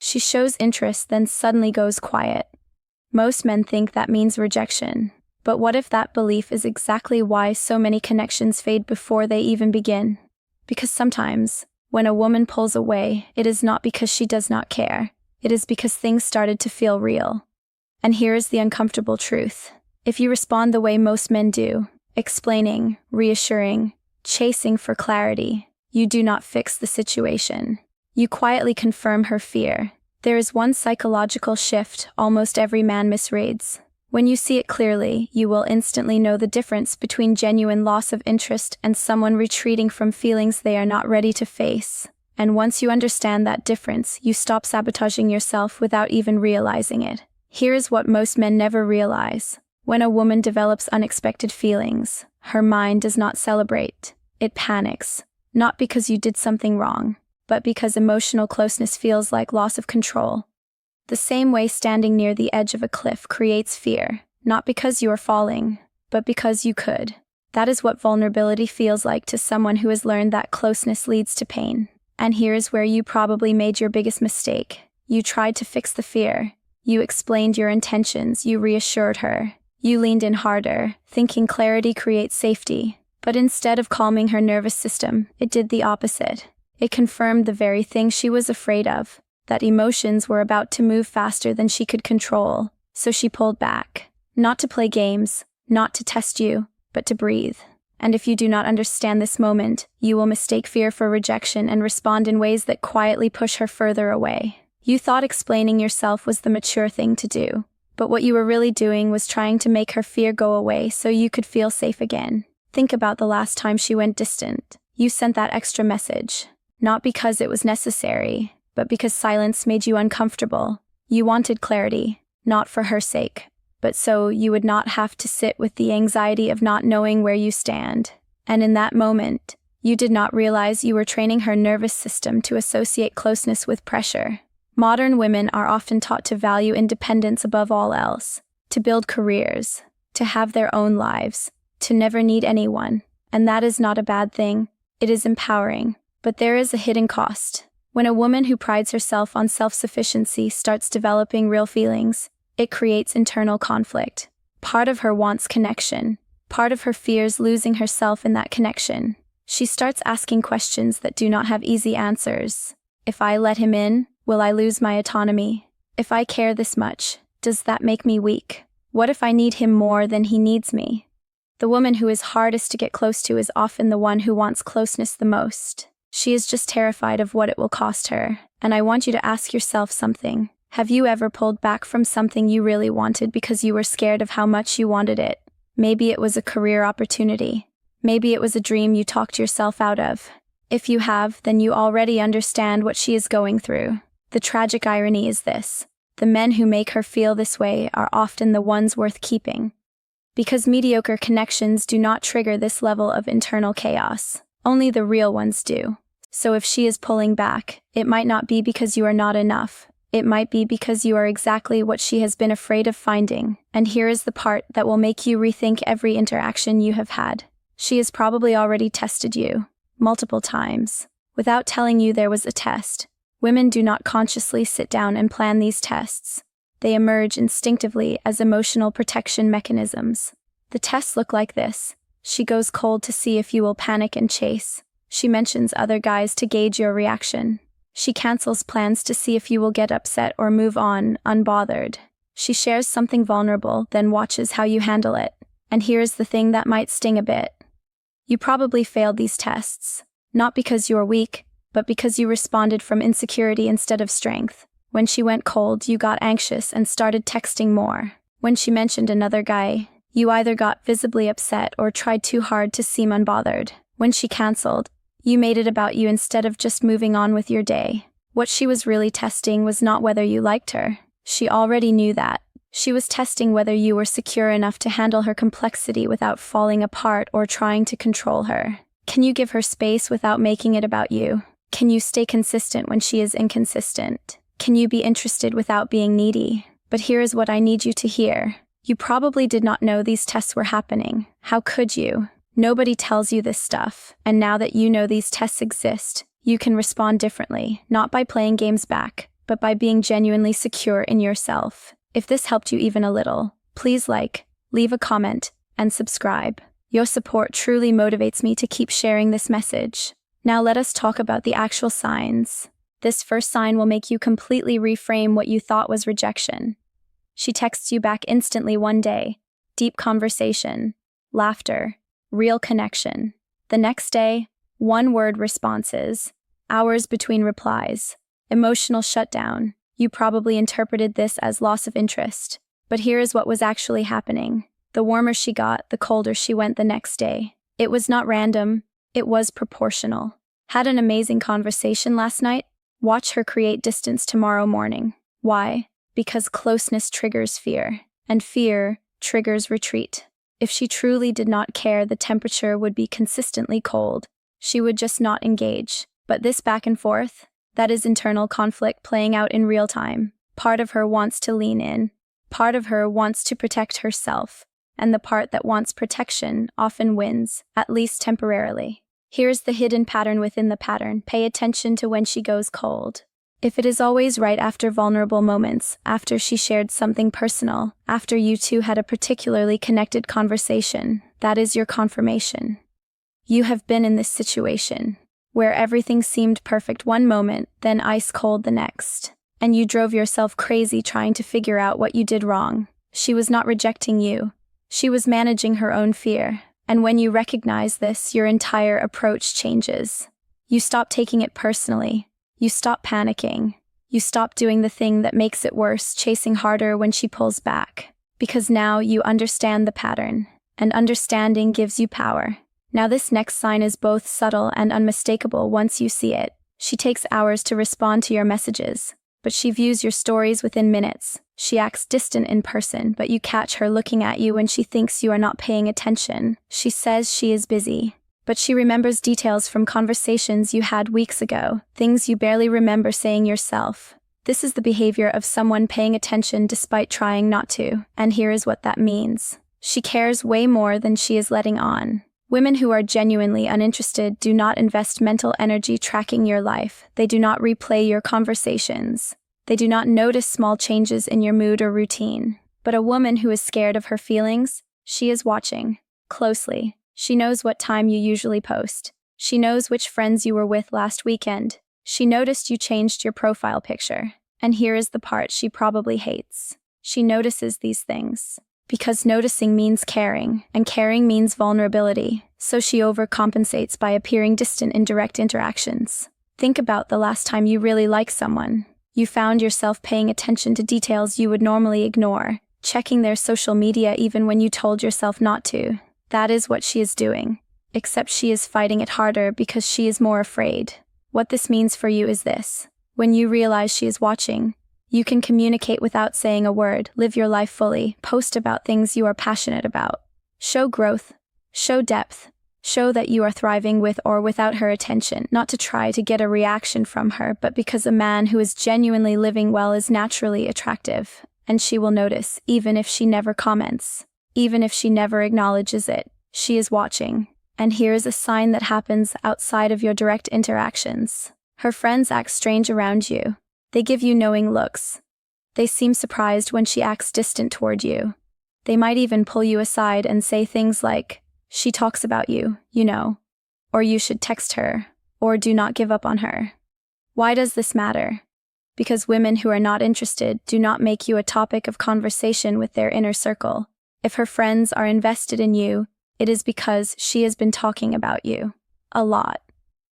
She shows interest, then suddenly goes quiet. Most men think that means rejection. But what if that belief is exactly why so many connections fade before they even begin? Because sometimes, when a woman pulls away, it is not because she does not care. It is because things started to feel real. And here is the uncomfortable truth. If you respond the way most men do, explaining, reassuring, chasing for clarity, you do not fix the situation. You quietly confirm her fear. There is one psychological shift almost every man misreads. When you see it clearly, you will instantly know the difference between genuine loss of interest and someone retreating from feelings they are not ready to face. And once you understand that difference, you stop sabotaging yourself without even realizing it. Here is what most men never realize. When a woman develops unexpected feelings, her mind does not celebrate. It panics. Not because you did something wrong, but because emotional closeness feels like loss of control. The same way standing near the edge of a cliff creates fear, not because you are falling, but because you could. That is what vulnerability feels like to someone who has learned that closeness leads to pain. And here is where you probably made your biggest mistake. You tried to fix the fear. You explained your intentions. You reassured her. You leaned in harder, thinking clarity creates safety. But instead of calming her nervous system, it did the opposite. It confirmed the very thing she was afraid of. That emotions were about to move faster than she could control, so she pulled back. Not to play games, not to test you, but to breathe. And if you do not understand this moment, you will mistake fear for rejection and respond in ways that quietly push her further away. You thought explaining yourself was the mature thing to do, but what you were really doing was trying to make her fear go away so you could feel safe again. Think about the last time she went distant. You sent that extra message, not because it was necessary, but because silence made you uncomfortable. You wanted clarity, not for her sake, but so you would not have to sit with the anxiety of not knowing where you stand. And in that moment, you did not realize you were training her nervous system to associate closeness with pressure. Modern women are often taught to value independence above all else, to build careers, to have their own lives, to never need anyone. And that is not a bad thing. It is empowering. But there is a hidden cost. When a woman who prides herself on self-sufficiency starts developing real feelings, it creates internal conflict. Part of her wants connection. Part of her fears losing herself in that connection. She starts asking questions that do not have easy answers. If I let him in, will I lose my autonomy? If I care this much, does that make me weak? What if I need him more than he needs me? The woman who is hardest to get close to is often the one who wants closeness the most. She is just terrified of what it will cost her. And I want you to ask yourself something. Have you ever pulled back from something you really wanted because you were scared of how much you wanted it? Maybe it was a career opportunity. Maybe it was a dream you talked yourself out of. If you have, then you already understand what she is going through. The tragic irony is this. The men who make her feel this way are often the ones worth keeping. Because mediocre connections do not trigger this level of internal chaos. Only the real ones do. So if she is pulling back, it might not be because you are not enough. It might be because you are exactly what she has been afraid of finding. And here is the part that will make you rethink every interaction you have had. She has probably already tested you, multiple times, without telling you there was a test. Women do not consciously sit down and plan these tests. They emerge instinctively as emotional protection mechanisms. The tests look like this. She goes cold to see if you will panic and chase. She mentions other guys to gauge your reaction. She cancels plans to see if you will get upset or move on, unbothered. She shares something vulnerable, then watches how you handle it. And here is the thing that might sting a bit. You probably failed these tests, not because you are weak, but because you responded from insecurity instead of strength. When she went cold, you got anxious and started texting more. When she mentioned another guy, you either got visibly upset or tried too hard to seem unbothered. When she canceled, you made it about you instead of just moving on with your day. What she was really testing was not whether you liked her. She already knew that. She was testing whether you were secure enough to handle her complexity without falling apart or trying to control her. Can you give her space without making it about you? Can you stay consistent when she is inconsistent? Can you be interested without being needy? But here is what I need you to hear. You probably did not know these tests were happening. How could you? Nobody tells you this stuff. And now that you know these tests exist, you can respond differently, not by playing games back, but by being genuinely secure in yourself. If this helped you even a little, please leave a comment, and subscribe. Your support truly motivates me to keep sharing this message. Now let us talk about the actual signs. This first sign will make you completely reframe what you thought was rejection. She texts you back instantly one day. Deep conversation, laughter, real connection. The next day, one-word responses, hours between replies, emotional shutdown. You probably interpreted this as loss of interest. But here is what was actually happening. The warmer she got, the colder she went the next day. It was not random, it was proportional. Had an amazing conversation last night? Watch her create distance tomorrow morning. Why? Because closeness triggers fear, and fear triggers retreat. If she truly did not care, the temperature would be consistently cold. She would just not engage. But this back and forth, that is internal conflict playing out in real time. Part of her wants to lean in. Part of her wants to protect herself, and the part that wants protection often wins, at least temporarily. Here's the hidden pattern within the pattern. Pay attention to when she goes cold. If it is always right after vulnerable moments, after she shared something personal, after you two had a particularly connected conversation, that is your confirmation. You have been in this situation, where everything seemed perfect one moment, then ice cold the next. And you drove yourself crazy trying to figure out what you did wrong. She was not rejecting you. She was managing her own fear. And when you recognize this, your entire approach changes. You stop taking it personally. You stop panicking. You stop doing the thing that makes it worse, chasing harder when she pulls back. Because now you understand the pattern. And understanding gives you power. Now this next sign is both subtle and unmistakable once you see it. She takes hours to respond to your messages. But she views your stories within minutes. She acts distant in person, but you catch her looking at you when she thinks you are not paying attention. She says she is busy, but she remembers details from conversations you had weeks ago, things you barely remember saying yourself. This is the behavior of someone paying attention despite trying not to, and here is what that means. She cares way more than she is letting on. Women who are genuinely uninterested do not invest mental energy tracking your life. They do not replay your conversations. They do not notice small changes in your mood or routine. But a woman who is scared of her feelings, she is watching closely. She knows what time you usually post. She knows which friends you were with last weekend. She noticed you changed your profile picture. And here is the part she probably hates. She notices these things. Because noticing means caring, and caring means vulnerability, so she overcompensates by appearing distant in direct interactions. Think about the last time you really liked someone. You found yourself paying attention to details you would normally ignore, checking their social media even when you told yourself not to. That is what she is doing. Except she is fighting it harder because she is more afraid. What this means for you is this. When you realize she is watching, you can communicate without saying a word, live your life fully, post about things you are passionate about. Show growth, show depth, show that you are thriving with or without her attention, not to try to get a reaction from her, but because a man who is genuinely living well is naturally attractive, and she will notice, even if she never comments, even if she never acknowledges it, she is watching. And here is a sign that happens outside of your direct interactions. Her friends act strange around you. They give you knowing looks. They seem surprised when she acts distant toward you. They might even pull you aside and say things like, "She talks about you, you know," or "You should text her," or "Do not give up on her." Why does this matter? Because women who are not interested do not make you a topic of conversation with their inner circle. If her friends are invested in you, it is because she has been talking about you. A lot.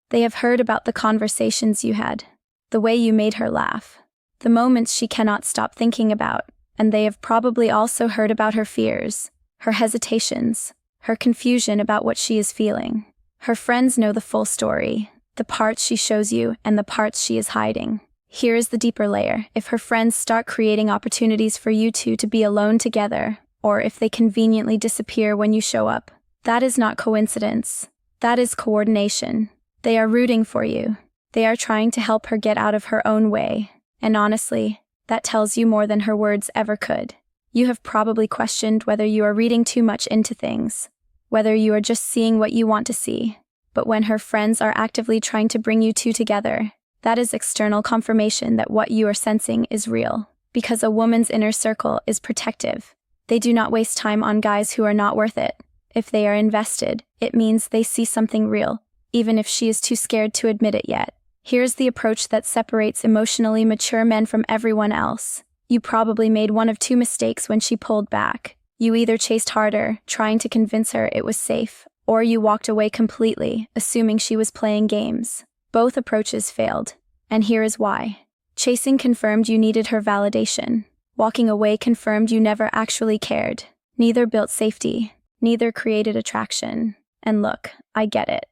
They have heard about the conversations you had. The way you made her laugh, the moments she cannot stop thinking about, and they have probably also heard about her fears, her hesitations, her confusion about what she is feeling. Her friends know the full story, the parts she shows you and the parts she is hiding. Here is the deeper layer. If her friends start creating opportunities for you two to be alone together, or if they conveniently disappear when you show up, that is not coincidence. That is coordination. They are rooting for you. They are trying to help her get out of her own way, and honestly, that tells you more than her words ever could. You have probably questioned whether you are reading too much into things, whether you are just seeing what you want to see. But when her friends are actively trying to bring you two together, That is external confirmation that what you are sensing is real. Because a woman's inner circle is protective. They do not waste time on guys who are not worth it. If they are invested, it means they see something real, even if she is too scared to admit it yet. Here's the approach that separates emotionally mature men from everyone else. You probably made one of two mistakes when she pulled back. You either chased harder, trying to convince her it was safe, or you walked away completely, assuming she was playing games. Both approaches failed, and here is why. Chasing confirmed you needed her validation. Walking away confirmed you never actually cared. Neither built safety, neither created attraction. And look, I get it.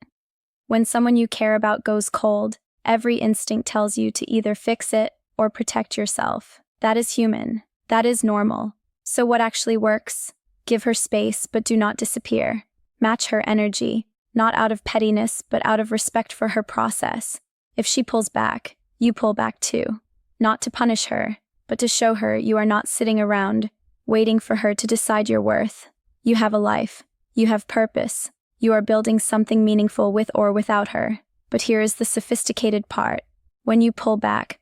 When someone you care about goes cold, every instinct tells you to either fix it or protect yourself. That is human. That is normal. So what actually works? Give her space, but do not disappear. Match her energy, not out of pettiness, but out of respect for her process. If she pulls back, you pull back too. Not to punish her, but to show her you are not sitting around, waiting for her to decide your worth. You have a life. You have purpose. You are building something meaningful with or without her. But here is the sophisticated part. When you pull back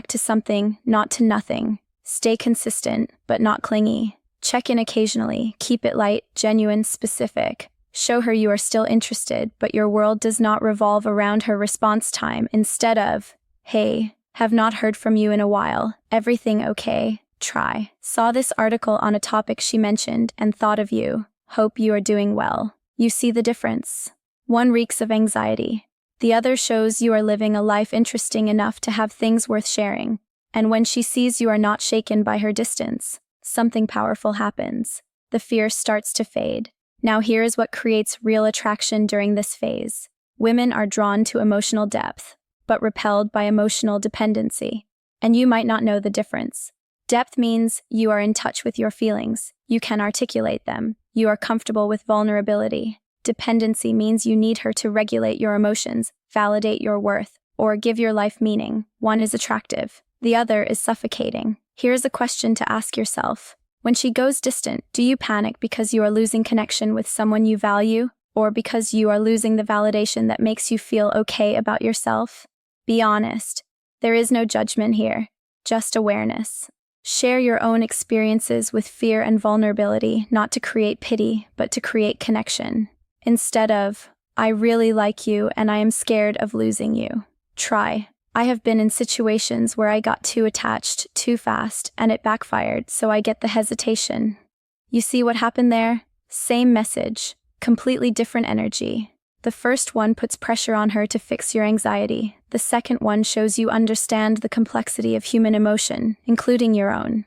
to something, not to nothing. Stay consistent, but not clingy. Check in occasionally, keep it light, genuine, specific. Show her you are still interested, but your world does not revolve around her response time. Instead of, "Hey, have not heard from you in a while. Everything okay? Try." Saw this article on a topic she mentioned and thought of you. Hope you are doing well. You see the difference. One reeks of anxiety. The other shows you are living a life interesting enough to have things worth sharing. And when she sees you are not shaken by her distance, something powerful happens. The fear starts to fade. Now here is what creates real attraction during this phase. Women are drawn to emotional depth, but repelled by emotional dependency. And you might not know the difference. Depth means you are in touch with your feelings. You can articulate them. You are comfortable with vulnerability. Dependency means you need her to regulate your emotions, validate your worth, or give your life meaning. One is attractive. The other is suffocating. Here's a question to ask yourself. When she goes distant, do you panic because you are losing connection with someone you value, or because you are losing the validation that makes you feel okay about yourself? Be honest. There is no judgment here, just awareness. Share your own experiences with fear and vulnerability, not to create pity, but to create connection. Instead of, "I really like you and I am scared of losing you." Try, "I have been in situations where I got too attached too fast and it backfired, so I get the hesitation." You see what happened there? Same message, completely different energy. The first one puts pressure on her to fix your anxiety. The second one shows you understand the complexity of human emotion, including your own.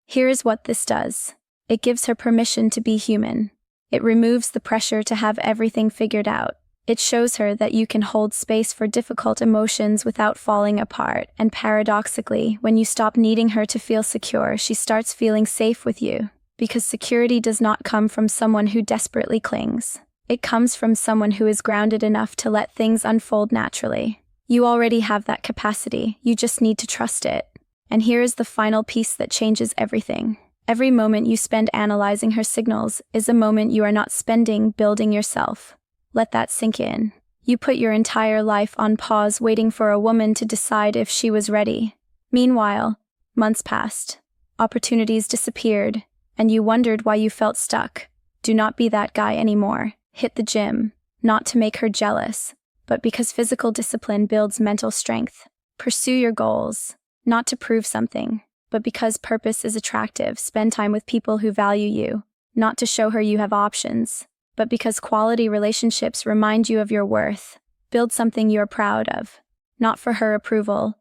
Here is what this does. It gives her permission to be human. It removes the pressure to have everything figured out. It shows her that you can hold space for difficult emotions without falling apart, and paradoxically, when you stop needing her to feel secure, she starts feeling safe with you. Because security does not come from someone who desperately clings. It comes from someone who is grounded enough to let things unfold naturally. You already have that capacity, you just need to trust it. And here is the final piece that changes everything. Every moment you spend analyzing her signals is a moment you are not spending building yourself. Let that sink in. You put your entire life on pause waiting for a woman to decide if she was ready. Meanwhile, months passed. Opportunities disappeared, and you wondered why you felt stuck. Do not be that guy anymore. Hit the gym, not to make her jealous, but because physical discipline builds mental strength. Pursue your goals, not to prove something, but because purpose is attractive. Spend time with people who value you, not to show her you have options, but because quality relationships remind you of your worth. Build something you are proud of, not for her approval,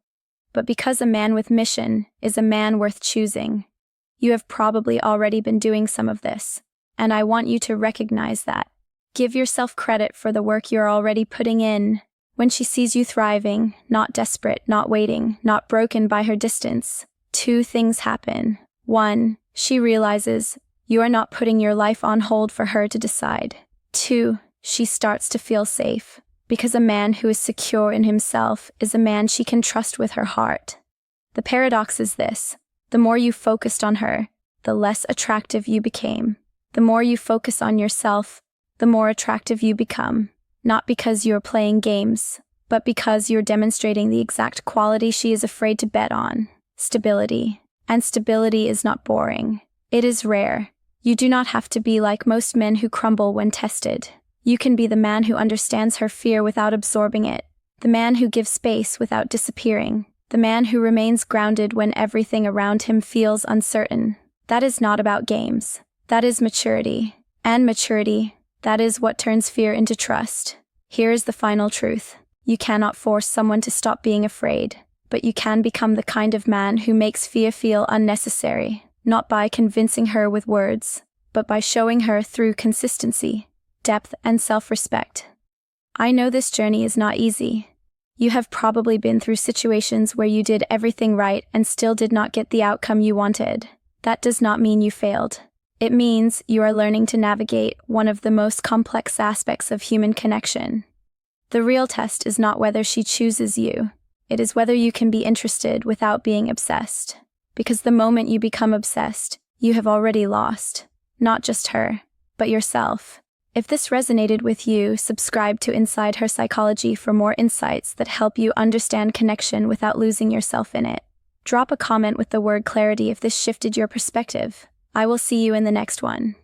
but because a man with mission is a man worth choosing. You have probably already been doing some of this, and I want you to recognize that. Give yourself credit for the work you're already putting in. When she sees you thriving, not desperate, not waiting, not broken by her distance, two things happen. One, she realizes you are not putting your life on hold for her to decide. Two, she starts to feel safe, because a man who is secure in himself is a man she can trust with her heart. The paradox is this: the more you focused on her, the less attractive you became. The more you focus on yourself, the more attractive you become, not because you are playing games, but because you're demonstrating the exact quality she is afraid to bet on: stability. And stability is not boring. It is rare. You do not have to be like most men who crumble when tested. You can be the man who understands her fear without absorbing it, the man who gives space without disappearing, the man who remains grounded when everything around him feels uncertain. That is not about games. That is maturity. And maturity, that is what turns fear into trust. Here is the final truth. You cannot force someone to stop being afraid, but you can become the kind of man who makes fear feel unnecessary, not by convincing her with words, but by showing her through consistency, depth, and self-respect. I know this journey is not easy. You have probably been through situations where you did everything right and still did not get the outcome you wanted. That does not mean you failed. It means you are learning to navigate one of the most complex aspects of human connection. The real test is not whether she chooses you. It is whether you can be interested without being obsessed. Because the moment you become obsessed, you have already lost. Not just her, but yourself. If this resonated with you, subscribe to Inside Her Psychology for more insights that help you understand connection without losing yourself in it. Drop a comment with the word clarity if this shifted your perspective. I will see you in the next one.